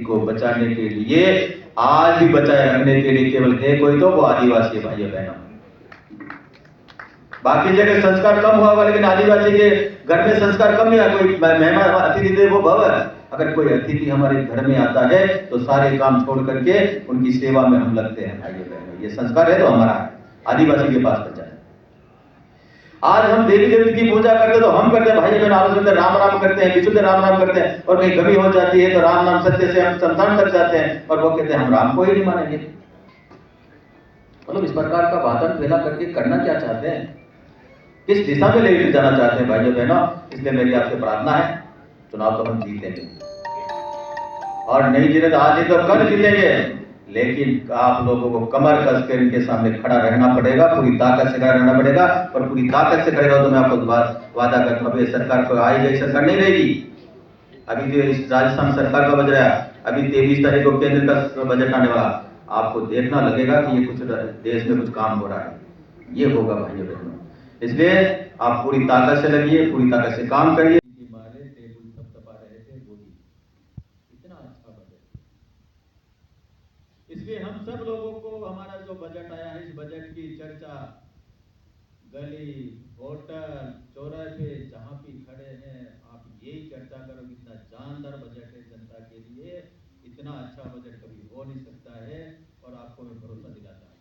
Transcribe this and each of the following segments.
को बचाने के लिए, आज भी बचाए रखने के लिए केवल है कोई तो वो आदिवासी है भाइयों बहनों। बाकी जगह संस्कार कम हुआ होगा, लेकिन आदिवासी के घर में संस्कार कम नहीं है। कोई मेहमान अतिथि देवो भव, अगर कोई अतिथि हमारे घर में आता है तो सारे काम छोड़ करके उनकी सेवा में हम लगते हैं भाइयों बहनों। ये संस्कार है तो हमारा आदिवासी के पास बचा है। आज हम देवी देवी की पूजा करते हैं तो हम करते हैं भाई बहन आपस में राम राम करते हैं, विशुद्ध राम राम करते हैं, और कहीं कमी हो जाती है तो राम नाम सत्य से हम शमशान तक जाते हैं और वो कहते हैं हम राम को ही नहीं मानेंगे। मतलब इस प्रकार का वादन फैला करके करना क्या चाहते हैं, किस दिशा में लेकर जाना चाहते हैं भाइयों बहनों। इसलिए मेरी आपसे प्रार्थना है, चुनाव तो हम जीतेंगे और नहीं जीते तो आज ही तो कल जीतेंगे, लेकिन आप लोगों को कमर कस कर इनके सामने खड़ा रहना पड़ेगा, पूरी ताकत से खड़ा रहना पड़ेगा। और पूरी ताकत से खड़ेगा तो मैं आपको वादा करता हूँ, अभी सरकार को आई गई सरकार नहीं रहेगी। अभी जो इस राजस्थान सरकार का बज रहा है, अभी 23 तारीख को केंद्र का बजट आने वाला, आपको देखना लगेगा कि ये कुछ देश में कुछ काम हो रहा है, ये होगा भाइयों बहनों। इसलिए आप पूरी ताकत से लगिए, पूरी ताकत से काम करिए। इसलिए हम सब लोगों को हमारा जो बजट आया है, इस बजट की चर्चा गली होटल चौराहे जहां भी खड़े हैं आप यही चर्चा करो, कितना जानदार बजट है जनता के लिए, इतना अच्छा बजट कभी हो नहीं सकता है। और आपको मैं भरोसा दिलाता हूँ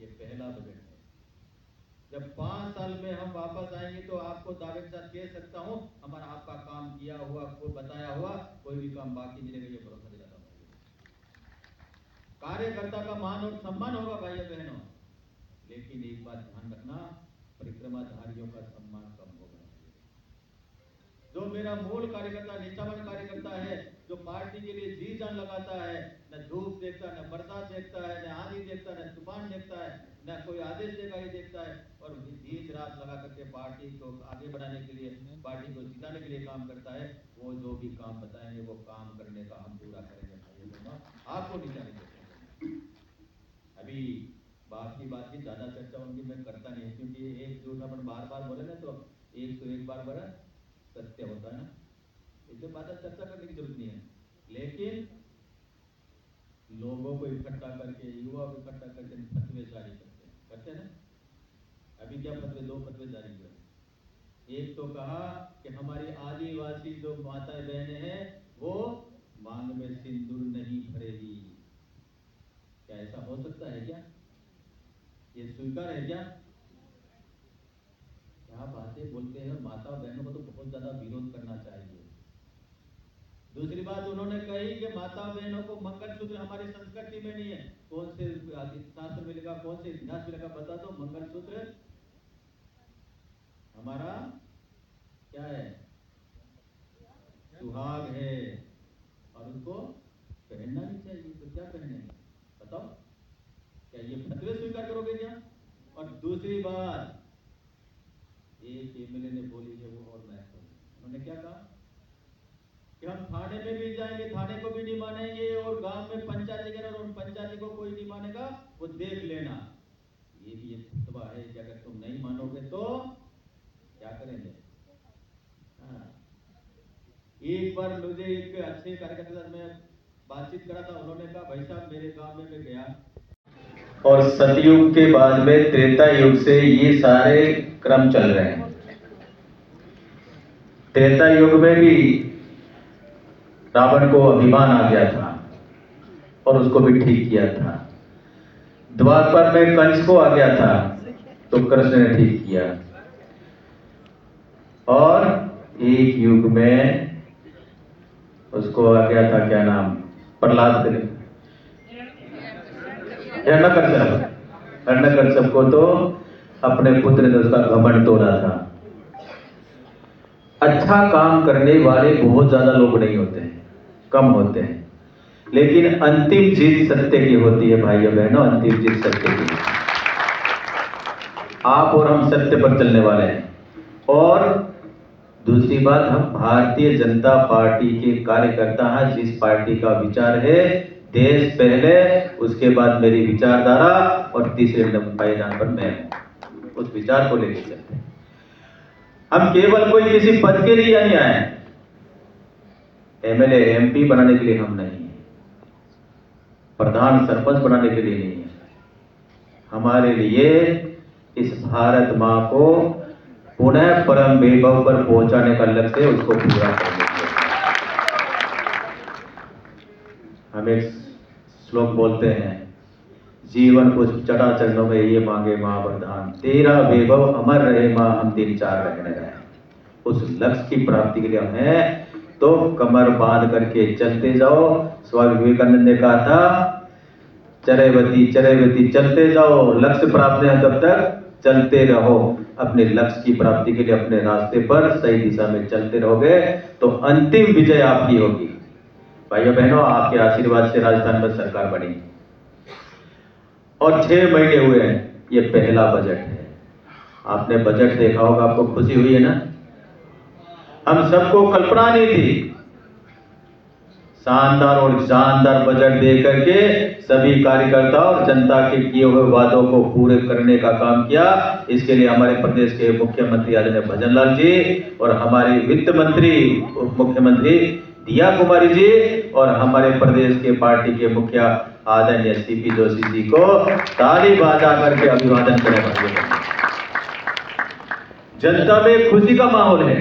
ये पहला बजट है। जब 5 साल में हम वापस आएंगे तो आपको दावे के साथ कह सकता हूँ हमारा आपका काम किया हुआ को बताया हुआ कोई भी काम बाकी नहीं रहेगा, ये भरोसा दिलाता हूँ। कार्यकर्ता का मान और सम्मान होगा भाइयों बहनों, लेकिन एक बात ध्यान रखना, परिक्रमाधारियों का सम्मान कम होगा। जो मेरा मूल कार्यकर्ता निष्ठावान कार्यकर्ता है, जो पार्टी के लिए जी जान लगाता है, न धूप देखता, न बरसात देखता है, न आंधी देखता, न तूफान देखता है, न कोई आदेश देगा ये देखता है, और दिन रात लगा करके पार्टी को आगे बढ़ाने के लिए, पार्टी को जिताने के लिए काम करता है, वो जो भी काम बताएंगे वो काम करने का हम पूरा करेंगे भाइयों बहनों, आपको नहीं जाने देंगे। अभी बाकी बात की ज्यादा चर्चा उनकी मैं करता नहीं, क्योंकि एक झूठ अपन बार बार बोले ना तो 101 बार बड़ा सत्य होता है ना, इसलिए बात चर्चा करने की जरूरत नहीं है। लेकिन लोगों को इकट्ठा करके, युवा को इकट्ठा करके फतवे जारी करते हैं ना। अभी क्या फतवे, 2 फतवे जारी हुए। एक तो कहा कि हमारी आदिवासी जो माताएं बहनें हैं वो मांग में सिंदूर नहीं भरेगी। क्या ऐसा हो सकता है क्या? ये स्वीकार है क्या? क्या बातें बोलते हैं। माता बहनों को तो बहुत ज्यादा विरोध करना चाहिए। दूसरी बात उन्होंने कही कि माता बहनों को मंगलसूत्र हमारी संस्कृति में नहीं है। कौन से शास्त्र में लिखा, कौन से इतिहास में लिखा बता दो। मंगलसूत्र हमारा क्या है? सुहाग है, और उनको पहनना भी चाहिए। तो क्या पहने बताओ, क्या ये फतवे स्वीकार करोगे क्या? और दूसरी बात एक एमएलए ने बोली है वो और मैं, उन्होंने क्या कहा कि हम थाने में भी जाएंगे, थाने को भी नहीं मानेंगे, और गांव में पंचायती करें और उन पंचायती को कोई नहीं मानेगा, वो देख लेना। ये भी एक फतवा है कि अगर तुम नहीं मानोगे तो क्या करेंगे। हाँ, एक बार मुझे एक अच्छे कार्यकर्ता से मैं बातचीत करा था, उन्होंने कहा भाई साहब मेरे गांव में मैं गया, और सतयुग के बाद में त्रेता युग से ये सारे क्रम चल रहे हैं। त्रेता युग में भी रावण को अभिमान आ गया था और उसको भी ठीक किया था। द्वापर में कंस को आ गया था तो कृष्ण ने ठीक किया, और एक युग में उसको आ गया था क्या नाम, प्रहलाद हिरण्यकश्यप को तो अपने पुत्र ने उसका घमंड तोड़ा था। अच्छा काम करने वाले बहुत ज्यादा लोग नहीं होते हैं, कम होते हैं, लेकिन अंतिम जीत सत्य की होती है भाइयों बहनों, अंतिम जीत सत्य की। आप और हम सत्य पर चलने वाले हैं। और दूसरी बात, हम भारतीय जनता पार्टी के कार्यकर्ता हैं। जिस पार्टी का विचार है देश पहले, उसके बाद मेरी विचारधारा, और तीसरे पायदान पर मैं हूं, उस विचार को लेकर चलते हैं। हम केवल कोई किसी पद के लिए नहीं आए, एमएलए एमपी बनाने के लिए हम नहीं, प्रधान सरपंच बनाने के लिए नहीं है, हमारे लिए इस भारत माँ को पुनः परम वैभव पर पहुंचाने का लक्ष्य है, उसको पूरा करने के लिए। हम एक श्लोक बोलते हैं, जीवन कुछ चढ़ा चरणों में ये मांगे माँ वरदान, तेरा वैभव अमर रहे माँ, हम दिन चार रहने रहे। उस लक्ष्य की प्राप्ति के लिए हमें तो कमर बांध करके चलते जाओ। स्वामी विवेकानंद ने कहा था, चरैवती चरैवती चलते जाओ, लक्ष्य प्राप्त है तब तक चलते रहो। अपने लक्ष्य की प्राप्ति के लिए अपने रास्ते पर सही दिशा में चलते रहोगे तो अंतिम विजय आपकी होगी। भाइयों बहनों, आपके आशीर्वाद से राजस्थान में सरकार बनी और 6 महीने हुए हैं, ये पहला बजट है। आपने बजट देखा होगा, आपको खुशी हुई है ना? हम सबको कल्पना नहीं थी, शानदार और जानदार बजट दे करके सभी कार्यकर्ता और जनता के किए हुए वादों को पूरे करने का काम किया। इसके लिए हमारे प्रदेश के मुख्यमंत्री आदरणीय भजन लाल जी और हमारे वित्त मंत्री उप मुख्यमंत्री दिया कुमारी जी और हमारे प्रदेश के पार्टी के मुखिया आदरणीय सीपी जोशी जी को ताली बजा करके अभिवादन करें। जनता में खुशी का माहौल है।